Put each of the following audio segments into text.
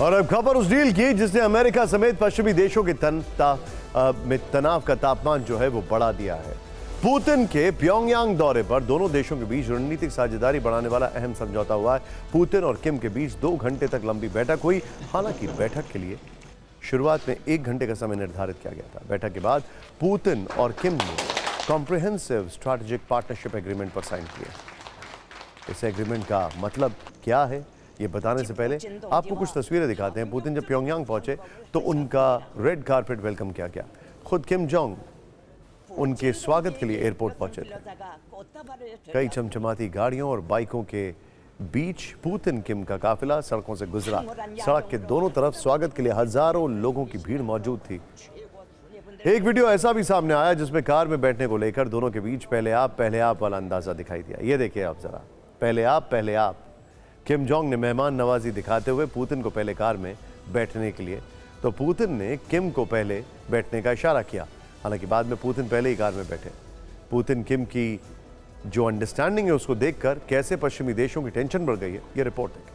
और अब खबर उस डील की जिसने अमेरिका समेत पश्चिमी देशों के तनाव का तापमान जो है वो बढ़ा दिया है। पुतिन के प्योंगयांग दौरे पर दोनों देशों के बीच रणनीतिक साझेदारी बढ़ाने वाला अहम समझौता हुआ है। पुतिन और किम के बीच 2 घंटे तक लंबी बैठक हुई। हालांकि बैठक के लिए शुरुआत में 1 घंटे का समय निर्धारित किया गया था। बैठक के बाद पुतिन और किम ने कॉम्प्रिहेंसिव स्ट्रैटेजिक पार्टनरशिप एग्रीमेंट पर साइन किया। इस एग्रीमेंट का मतलब क्या है ये बताने से पहले आपको कुछ तस्वीरें दिखाते हैं। पुतिन जब प्योंगयांग पहुंचे तो उनका रेड कारपेट वेलकम किया गया। खुद किम जोंग उनके स्वागत के लिए एयरपोर्ट पहुंचे थे। कई चमचमाती गाड़ियों और बाइकों के बीच पुतिन किम का काफिला सड़कों से गुजरा। सड़क के दोनों तरफ स्वागत के लिए हजारों लोगों की भीड़ मौजूद थी। एक वीडियो ऐसा भी सामने आया जिसमें कार में बैठने को लेकर दोनों के बीच पहले आप वाला अंदाजा दिखाई दिया। ये देखिए आप जरा, पहले आप। किम जोंग ने मेहमान नवाजी दिखाते हुए पुतिन को पहले कार में बैठने के लिए, तो पुतिन ने किम को पहले बैठने का इशारा किया। हालांकि बाद में पुतिन पहले ही कार में बैठे। पुतिन किम की जो अंडरस्टैंडिंग है उसको देखकर कैसे पश्चिमी देशों की टेंशन बढ़ गई है, ये रिपोर्ट देखिए।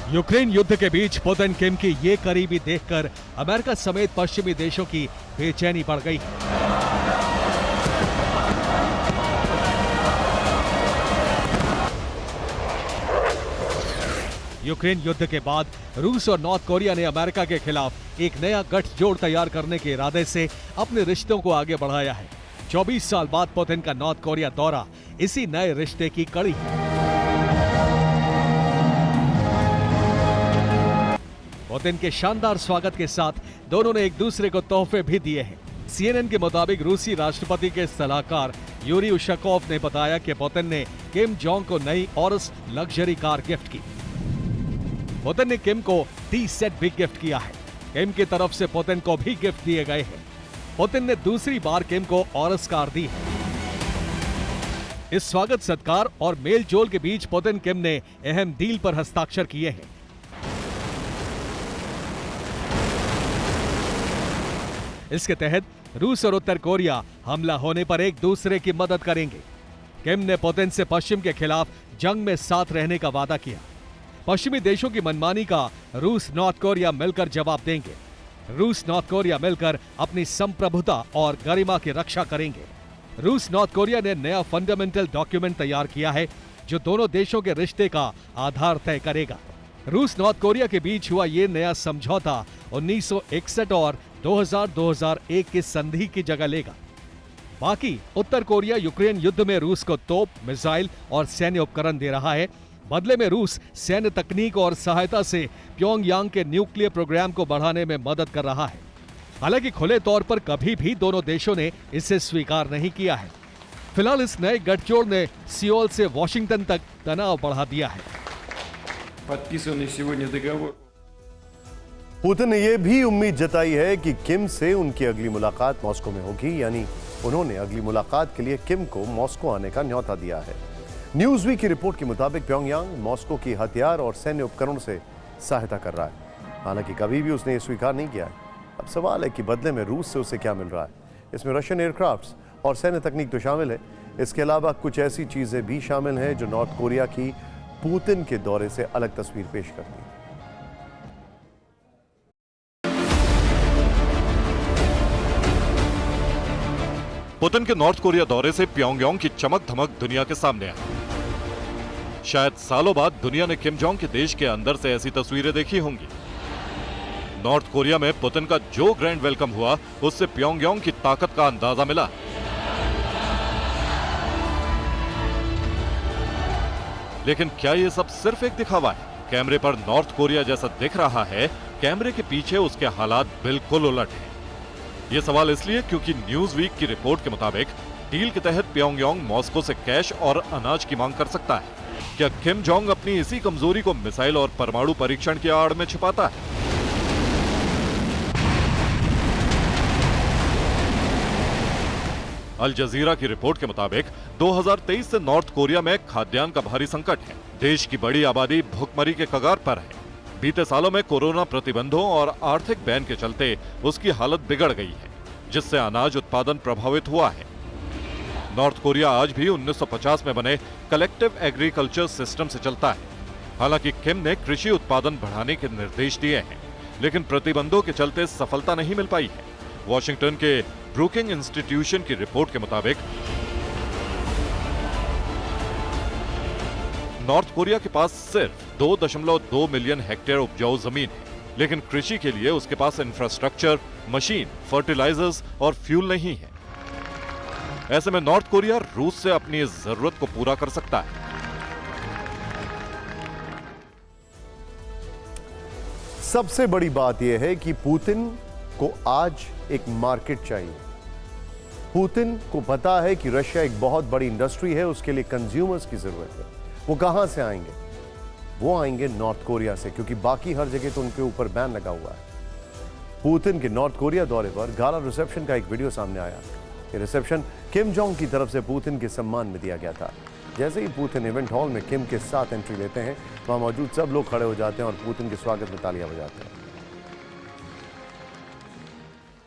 यूक्रेन युद्ध के बीच पुतिन किम की ये करीबी देखकर अमेरिका समेत पश्चिमी देशों की बेचैनी बढ़ गई। यूक्रेन युद्ध के बाद रूस और नॉर्थ कोरिया ने अमेरिका के खिलाफ एक नया गठजोड़ तैयार करने के इरादे से अपने रिश्तों को आगे बढ़ाया है। 24 साल बाद पुतिन का नॉर्थ कोरिया दौरा इसी नए रिश्ते की कड़ी है। पुतिन के शानदार स्वागत के साथ दोनों ने एक दूसरे को तोहफे भी दिए हैं। CNN के मुताबिक रूसी राष्ट्रपति के सलाहकार यूरी उशकोव ने बताया कि पुतिन ने किम जोंग को नई ऑरस लग्जरी कार गिफ्ट की। पुतिन ने किम को टी सेट भी गिफ्ट किया है। किम की तरफ से पुतिन को भी गिफ्ट दिए गए हैं। पुतिन ने दूसरी बार किम को ऑरस कार दी है। इस स्वागत सत्कार और मेल जोल के बीच पुतिन किम ने अहम डील पर हस्ताक्षर किए हैं। इसके तहत रूस और उत्तर कोरिया हमला होने पर एक दूसरे की मदद करेंगे। किम ने पुतिन से पश्चिम के खिलाफ जंग में साथ रहने का वादा किया। पश्चिमी देशों की मनमानी का रूस नॉर्थ कोरिया मिलकर जवाब देंगे। रूस नॉर्थ कोरिया मिलकर अपनी संप्रभुता और गरिमा की रक्षा करेंगे। रूस नॉर्थ कोरिया ने नया फंडामेंटल डॉक्यूमेंट तैयार किया है जो दोनों देशों के रिश्ते का आधार तय करेगा। रूस नॉर्थ कोरिया के बीच हुआ ये नया समझौता 1961 और 2001 की संधि की जगह लेगा। बाकी उत्तर कोरिया यूक्रेन युद्ध में रूस को तोप, मिसाइल और सैन्य उपकरण दे रहा है। बदले में रूस सैन्य तकनीक और सहायता से प्योंगयांग के न्यूक्लियर प्रोग्राम को बढ़ाने में मदद कर रहा है। हालांकि खुले तौर पर कभी भी दोनों देशों ने इसे स्वीकार नहीं किया है। फिलहाल इस नए गठजोड़ ने सियोल से वॉशिंगटन तक तनाव बढ़ा दिया है। पुतिन ने यह भी उम्मीद जताई है कि किम से उनकी अगली मुलाकात मॉस्को में होगी, यानी उन्होंने अगली मुलाकात के लिए किम को मॉस्को आने का न्योता दिया है। न्यूज़वीक की रिपोर्ट के मुताबिक प्योंगयांग मॉस्को की हथियार और सैन्य उपकरणों से सहायता कर रहा है। हालांकि कभी भी उसने ये स्वीकार नहीं किया है। अब सवाल है कि बदले में रूस से उसे क्या मिल रहा है। इसमें रशियन एयरक्राफ्ट्स और सैन्य तकनीक तो शामिल है। इसके अलावा कुछ ऐसी चीजें भी शामिल हैं जो नॉर्थ कोरिया की पुतिन के दौरे से अलग तस्वीर पेश करती है। पुतिन के नॉर्थ कोरिया दौरे से प्योंगयांग की चमक धमक दुनिया के सामने आई। शायद सालों बाद दुनिया ने किम जोंग के देश के अंदर से ऐसी तस्वीरें देखी होंगी। नॉर्थ कोरिया में पुतिन का जो ग्रैंड वेलकम हुआ उससे प्योंगयांग की ताकत का अंदाजा मिला। लेकिन क्या ये सब सिर्फ एक दिखावा है? कैमरे पर नॉर्थ कोरिया जैसा दिख रहा है, कैमरे के पीछे उसके हालात बिल्कुल उलट हैं। ये सवाल इसलिए क्योंकि न्यूज़वीक की रिपोर्ट के मुताबिक डील के तहत प्योंगयांग मॉस्को से कैश और अनाज की मांग कर सकता है। क्या किम जोंग अपनी इसी कमजोरी को मिसाइल और परमाणु परीक्षण की आड़ में छिपाता है? अल जजीरा की रिपोर्ट के मुताबिक 2023 से नॉर्थ कोरिया में खाद्यान्न का भारी संकट है। देश की बड़ी आबादी भुखमरी के कगार पर है। बीते सालों में कोरोना प्रतिबंधों और आर्थिक बैन के चलते उसकी हालत बिगड़ गई है। जिससे अनाज उत्पादन प्रभावित हुआ है। नॉर्थ कोरिया आज भी 1950 में बने कलेक्टिव एग्रीकल्चर सिस्टम से चलता है। हालांकि किम ने कृषि उत्पादन बढ़ाने के निर्देश दिए हैं, लेकिन प्रतिबंधों के चलते सफलता नहीं मिल पाई है। वॉशिंगटन के ब्रूकिंग इंस्टीट्यूशन की रिपोर्ट के मुताबिक नॉर्थ कोरिया के पास सिर्फ 2.2 मिलियन हेक्टेयर उपजाऊ जमीन है, लेकिन कृषि के लिए उसके पास इंफ्रास्ट्रक्चर, मशीन, फर्टिलाइजर्स और फ्यूल नहीं है। ऐसे में नॉर्थ कोरिया रूस से अपनी इस जरूरत को पूरा कर सकता है। सबसे बड़ी बात यह है कि पुतिन को आज एक मार्केट चाहिए। पुतिन को पता है कि रशिया एक बहुत बड़ी इंडस्ट्री है, उसके लिए कंज्यूमर्स की जरूरत है। वो कहां से आएंगे? वो आएंगे नॉर्थ कोरिया से, क्योंकि बाकी हर जगह तो उनके ऊपर बैन लगा हुआ है। पुतिन के नॉर्थ कोरिया दौरे पर गाला रिसेप्शन का एक वीडियो सामने आया। ये रिसेप्शन किम जोंग की तरफ से पुतिन के सम्मान में दिया गया था। जैसे ही पुतिन इवेंट हॉल में किम के साथ एंट्री लेते हैं, वहां मौजूद सब लोग खड़े हो जाते हैं और पुतिन के स्वागत में तालियां बजाते हैं।